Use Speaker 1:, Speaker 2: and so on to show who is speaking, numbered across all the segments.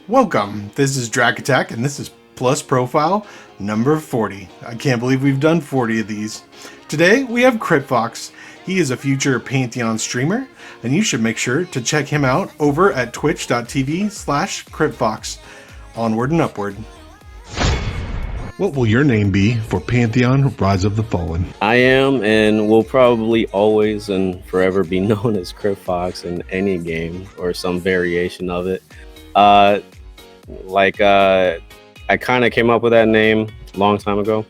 Speaker 1: Welcome, this is Drac Attack, and this is Plus Profile number 40. I can't believe we've done 40 of these. Today, we have Cryptfox. He is a future Pantheon streamer, and you should make sure to check him out over at twitch.tv/Cryptfox. Onward and upward. What will your name be for Pantheon Rise of the Fallen?
Speaker 2: I am and will probably always and forever be known as Cryptfox in any game or some variation of it. I kind of came up with that name a long time ago.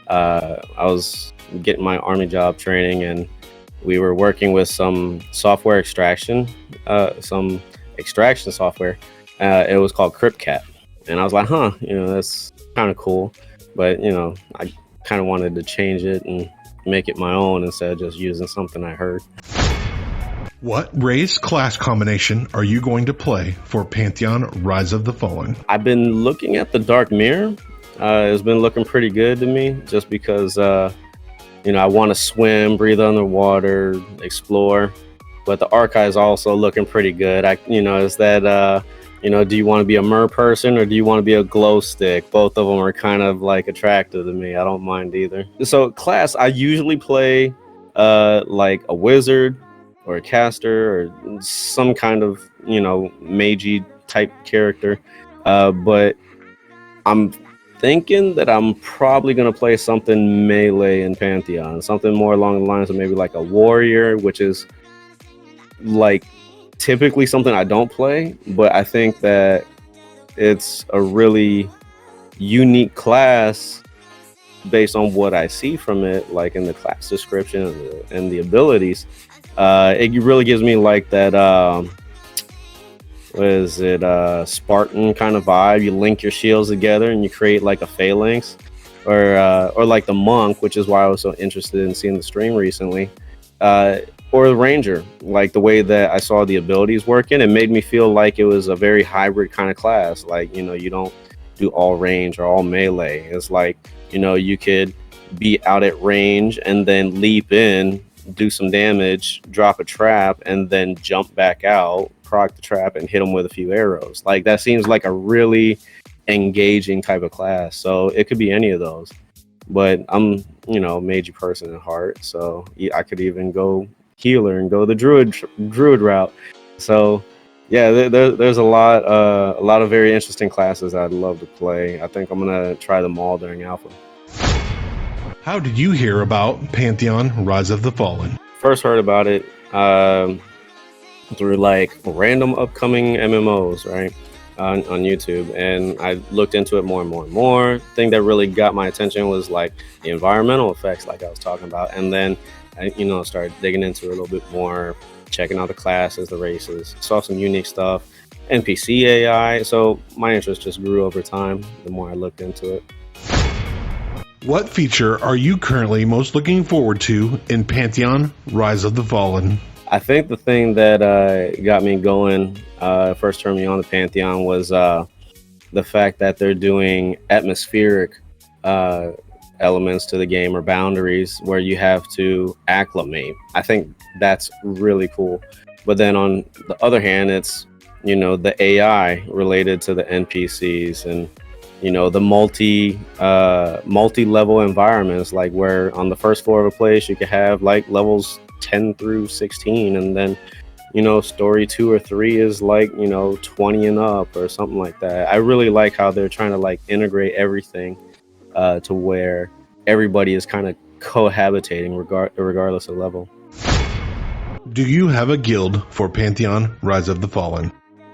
Speaker 2: I was getting my army job training and we were working with some software extraction, some extraction software. It was called CryptCat. And I was like, that's kind of cool. But, I kind of wanted to change it and make it my own instead of just using something I heard.
Speaker 1: What race class combination are you going to play for Pantheon Rise of the Fallen?
Speaker 2: I've been looking at the Dark Mirror. It's been looking pretty good to me just because, I want to swim, breathe underwater, explore. But the Archive is also looking pretty good. Do you want to be a mer person or do you want to be a glow stick? Both of them are kind of like attractive to me. I don't mind either. So class, I usually play like a wizard or a caster or some kind of, magey type character. But I'm thinking that I'm probably going to play something melee in Pantheon, something more along the lines of maybe like a warrior, which is like typically something I don't play, but I think that it's a really unique class based on what I see from it, like in the class description and the abilities. It really gives me like that, Spartan kind of vibe. You link your shields together and you create like a phalanx, or like the monk, which is why I was so interested in seeing the stream recently. Or the ranger, like the way that I saw the abilities working, it made me feel like it was a very hybrid kind of class. Like, you don't do all range or all melee. It's like, you could be out at range and then leap in, do some damage, drop a trap, and then jump back out, proc the trap, and hit them with a few arrows. Like, that seems like a really engaging type of class. So it could be any of those. But I'm, magey person at heart, so I could even go healer and go the druid route. So yeah, there's a lot of very interesting classes I'd love to play. I think I'm gonna try them all during alpha.
Speaker 1: How did you hear about Pantheon Rise of the Fallen?
Speaker 2: First heard about it through like random upcoming MMOs, right, on YouTube, and I looked into it more and more and more. Thing that really got my attention was like the environmental effects, like I was talking about, and then I started digging into it a little bit more, checking out the classes, the races, saw some unique stuff, NPC AI. So my interest just grew over time the more I looked into it.
Speaker 1: What feature are you currently most looking forward to in Pantheon Rise of the Fallen?
Speaker 2: I think the thing that got me going, first turned me on to Pantheon, was the fact that they're doing atmospheric elements to the game, or boundaries where you have to acclimate. I think that's really cool. But then on the other hand, it's the AI related to the NPCs and the multi-level environments, like where on the first floor of a place you could have like levels 10 through 16, and then story 2 or 3 is like 20 and up or something like that. I really like how they're trying to like integrate everything to where everybody is kind of cohabitating regardless of level.
Speaker 1: Do you have a guild for Pantheon Rise of the Fallen?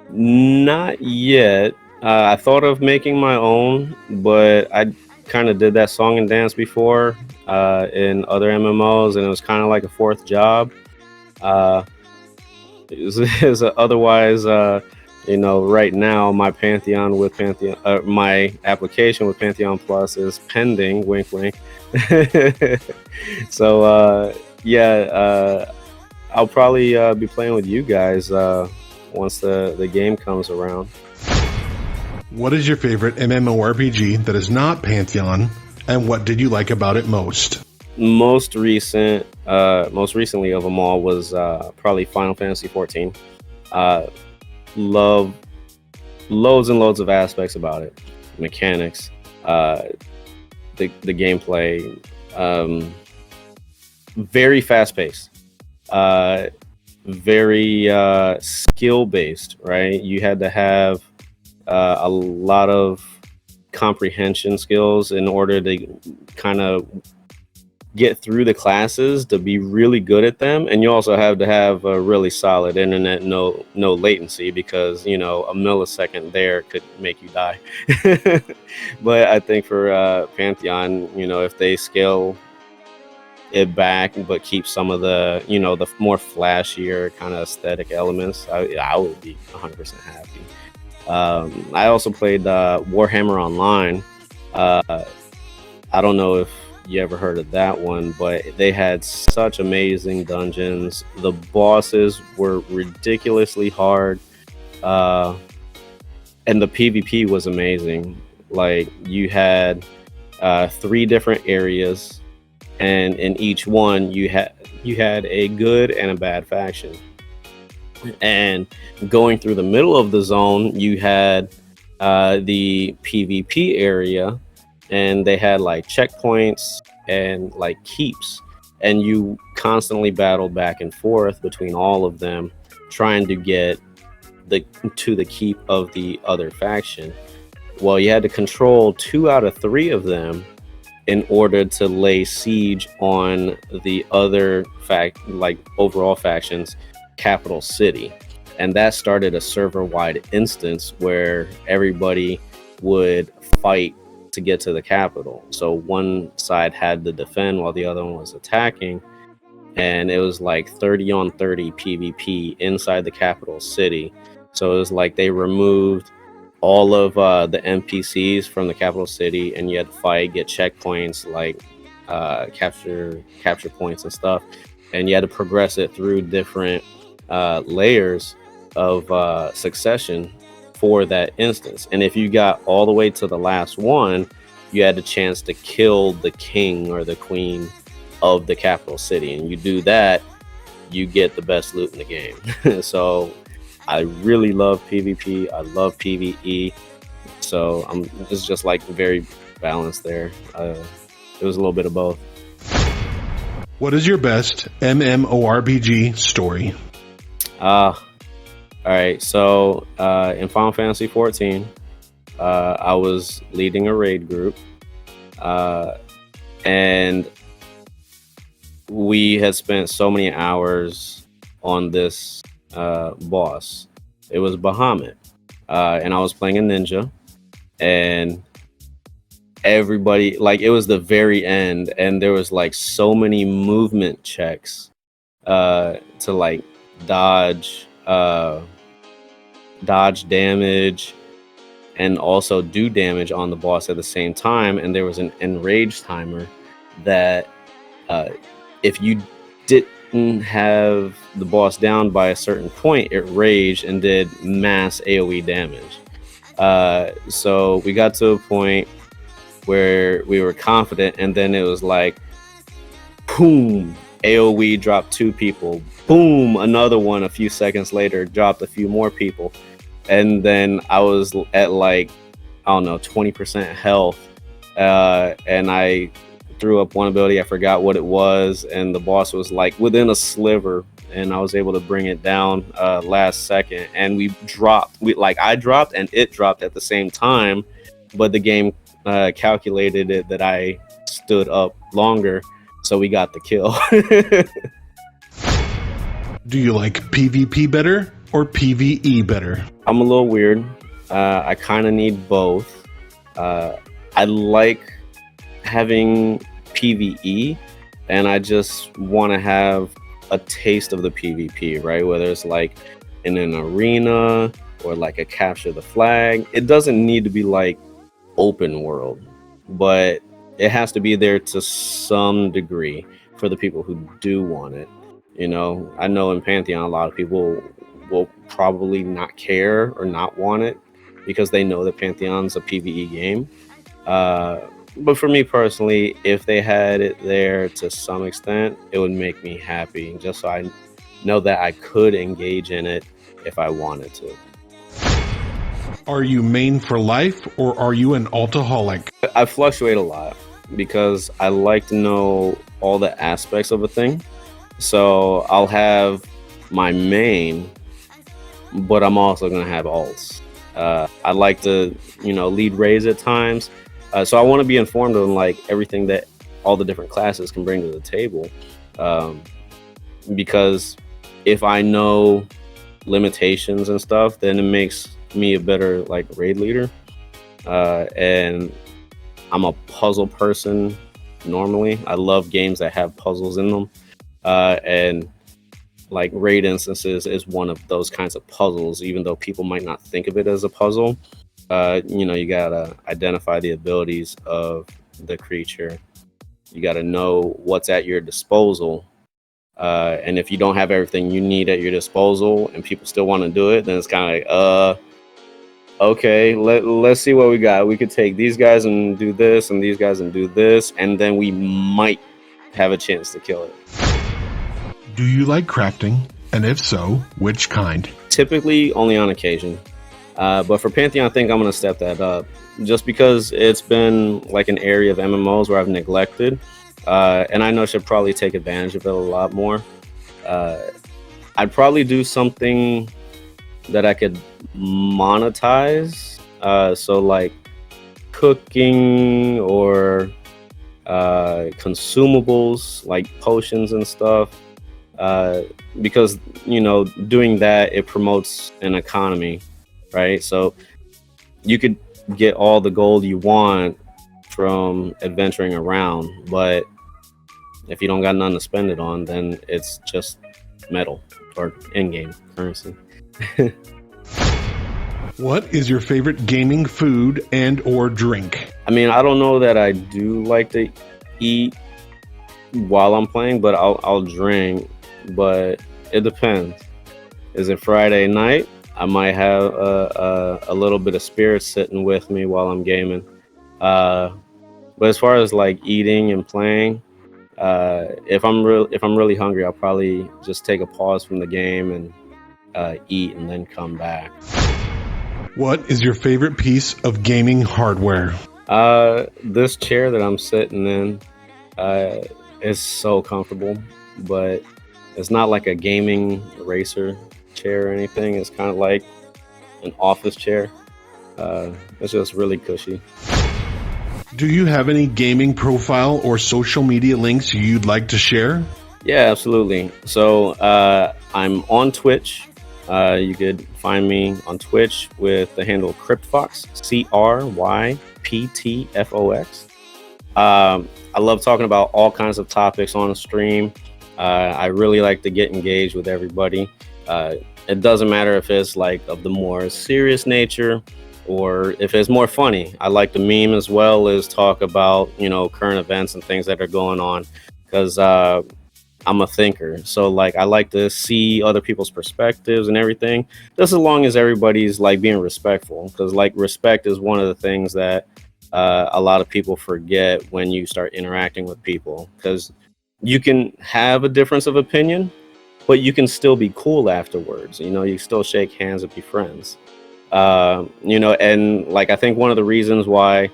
Speaker 2: Not yet. I thought of making my own, but I kind of did that song and dance before in other MMOs, and it was kind of like a fourth job. Otherwise, right now my my application with Pantheon Plus is pending. Wink, wink. So I'll probably be playing with you guys once the game comes around.
Speaker 1: What is your favorite MMORPG that is not Pantheon, and what did you like about it most?
Speaker 2: Most recently of them all was probably Final Fantasy 14. Love loads and loads of aspects about it, mechanics, the gameplay, very fast paced, very skill based, right? You had to have a lot of comprehension skills in order to kind of get through the classes to be really good at them, and you also have to have a really solid internet, no latency, because you know a millisecond there could make you die. But I think for Pantheon, you know, if they scale it back but keep some of the, you know, the more flashier kind of aesthetic elements, I would be 100% happy. I also played Warhammer Online. I don't know if you ever heard of that one, but they had such amazing dungeons. The bosses were ridiculously hard, and the PvP was amazing. Like, you had 3 different areas, and in each one you had a good and a bad faction. And going through the middle of the zone, you had the PvP area, and they had like checkpoints and like keeps, and you constantly battled back and forth between all of them, trying to get to the keep of the other faction. Well, you had to control 2 out of 3 of them in order to lay siege on the other overall faction's capital city. And that started a server-wide instance where everybody would fight to get to the capital. So one side had to defend while the other one was attacking, and it was like 30 on 30 PvP inside the capital city. So it was like they removed all of the NPCs from the capital city, and you had to fight, get checkpoints, like capture points and stuff, and you had to progress it through different layers of succession for that instance. And if you got all the way to the last one, you had the chance to kill the king or the queen of the capital city, and you do that, you get the best loot in the game. So I really love PvP. I love PvE. So it's just like very balanced there. It was a little bit of both.
Speaker 1: What is your best MMORPG story?
Speaker 2: All right. So in Final Fantasy 14, I was leading a raid group, and we had spent so many hours on this boss. It was Bahamut, and I was playing a ninja, and everybody, like, it was the very end, and there was like so many movement checks to like dodge damage and also do damage on the boss at the same time. And there was an enrage timer that if you didn't have the boss down by a certain point, it raged and did mass AoE damage. So we got to a point where we were confident, and then it was like, boom, AoE dropped 2 people, boom, another one a few seconds later dropped a few more people, and then I was at like, I don't know, 20% health, and I threw up one ability, I forgot what it was, and the boss was like within a sliver, and I was able to bring it down last second, and I dropped and it dropped at the same time, but the game calculated it that I stood up longer, so we got the kill.
Speaker 1: Do you like PvP better or PvE better?
Speaker 2: I'm a little weird. I kind of need both. I like having PvE, and I just want to have a taste of the PvP, right? Whether it's like in an arena or like a capture the flag. It doesn't need to be like open world, but it has to be there to some degree for the people who do want it. You know, I know in Pantheon a lot of people will probably not care or not want it because they know that Pantheon's a PvE game. But for me personally, if they had it there to some extent, it would make me happy, just so I know that I could engage in it if I wanted to.
Speaker 1: Are you main for life, or are you an altaholic?
Speaker 2: I fluctuate a lot because I like to know all the aspects of a thing. So I'll have my main, but I'm also gonna have alts. I like to, lead raids at times. So I want to be informed on like everything that all the different classes can bring to the table. Because if I know limitations and stuff, then it makes me a better like raid leader. And I'm a puzzle person normally. I love games that have puzzles in them. And like raid instances is one of those kinds of puzzles, even though people might not think of it as a puzzle. You gotta identify the abilities of the creature. You gotta know what's at your disposal. And if you don't have everything you need at your disposal and people still want to do it, then it's kind of like, okay, let's see what we got. We could take these guys and do this, and these guys and do this, and then we might have a chance to kill it.
Speaker 1: Do you like crafting? And if so, which kind?
Speaker 2: Typically only on occasion. But for Pantheon, I think I'm going to step that up. Just because it's been like an area of MMOs where I've neglected. And I know I should probably take advantage of it a lot more. I'd probably do something that I could monetize. So like cooking or consumables like potions and stuff. Because doing that, it promotes an economy, right? So you could get all the gold you want from adventuring around, but if you don't got nothing to spend it on, then it's just metal or in-game currency.
Speaker 1: What is your favorite gaming food and or drink?
Speaker 2: I mean, I don't know that I do like to eat while I'm playing, but I'll drink. But it depends. Is it Friday night? I might have a little bit of spirit sitting with me while I'm gaming. But as far as like eating and playing, if I'm really hungry, I'll probably just take a pause from the game and eat and then come back.
Speaker 1: What is your favorite piece of gaming hardware?
Speaker 2: This chair that I'm sitting in is so comfortable, but it's not like a gaming racer chair or anything. It's kind of like an office chair. It's just really cushy.
Speaker 1: Do you have any gaming profile or social media links you'd like to share?
Speaker 2: Yeah, absolutely. So I'm on Twitch. You could find me on Twitch with the handle Cryptfox, CRYPTFOX. I love talking about all kinds of topics on the stream. I really like to get engaged with everybody. It doesn't matter if it's like of the more serious nature or if it's more funny. I like to meme as well as talk about, current events and things that are going on, because I'm a thinker. So like I like to see other people's perspectives and everything, just as long as everybody's like being respectful, because like respect is one of the things that a lot of people forget when you start interacting with people, because you can have a difference of opinion, but you can still be cool afterwards. You still shake hands and be friends. And like I think one of the reasons why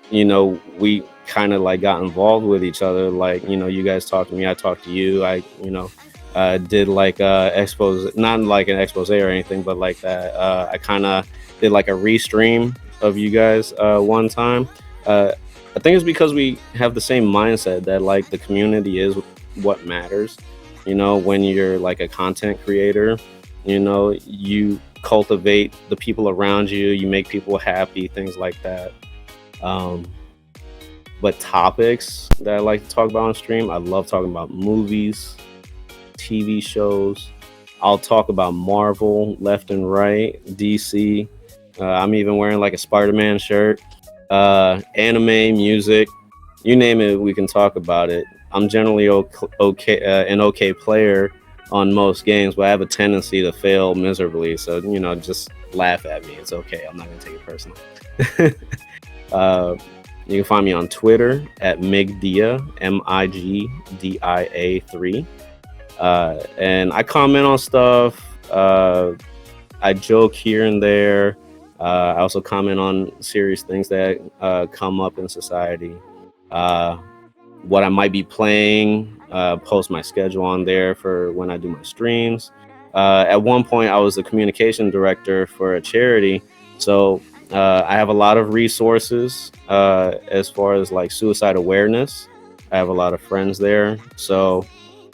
Speaker 2: we kind of like got involved with each other, like you guys talk to me, I talk to you, I did like expose, not like an expose or anything, but like that I kind of did like a restream of you guys one time. I think it's because we have the same mindset that like the community is what matters. When you're like a content creator, you cultivate the people around you, you make people happy, things like that. But topics that I like to talk about on stream, I love talking about movies, TV shows. I'll talk about Marvel left and right, DC. I'm even wearing like a Spider-Man shirt. Anime, music, you name it, we can talk about it. I'm generally an okay player on most games, but I have a tendency to fail miserably. So, just laugh at me. It's okay. I'm not going to take it personal. You can find me on Twitter at Migdia, MIGDIA3. And I comment on stuff. I joke here and there. I also comment on serious things that come up in society. What I might be playing, post my schedule on there for when I do my streams. At one point, I was the communication director for a charity, so I have a lot of resources as far as like suicide awareness. I have a lot of friends there, so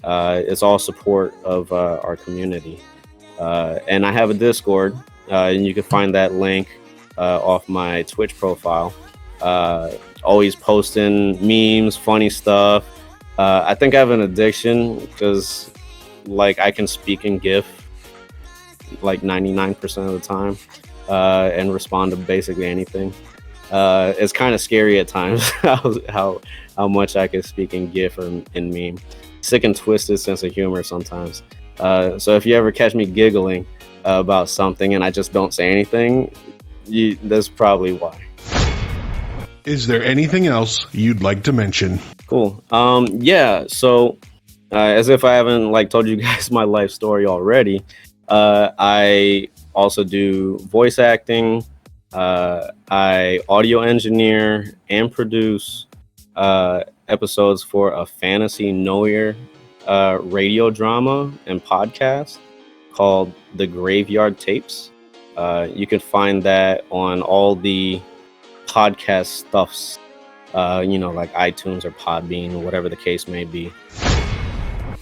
Speaker 2: it's all support of our community. And I have a Discord, and you can find that link off my Twitch profile. Always posting memes, funny stuff. I think I have an addiction because like I can speak in GIF like 99% of the time and respond to basically anything. It's kind of scary at times how much I can speak in GIF and meme. Sick and twisted sense of humor sometimes. So if you ever catch me giggling about something and I just don't say anything, that's probably why.
Speaker 1: Is there anything else you'd like to mention?
Speaker 2: Cool. Yeah. So, as if I haven't like told you guys my life story already, I also do voice acting. I audio engineer and produce episodes for a fantasy noir radio drama and podcast called The Graveyard Tapes. You can find that on all the podcast stuffs, like iTunes or Podbean or whatever the case may be.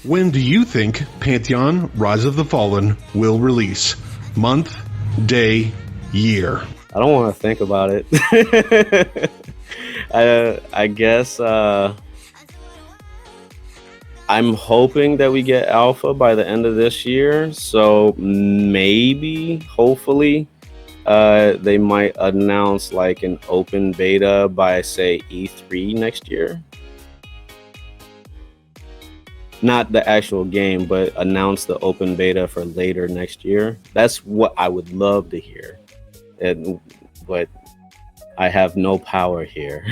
Speaker 1: When do you think Pantheon Rise of the Fallen will release? Month, day, year?
Speaker 2: I don't want to think about it. I guess I'm hoping that we get alpha by the end of this year. So maybe, hopefully, they might announce like an open beta by say E3 next year. Not the actual game, but announce the open beta for later next year. That's what I would love to hear. But I have no power here.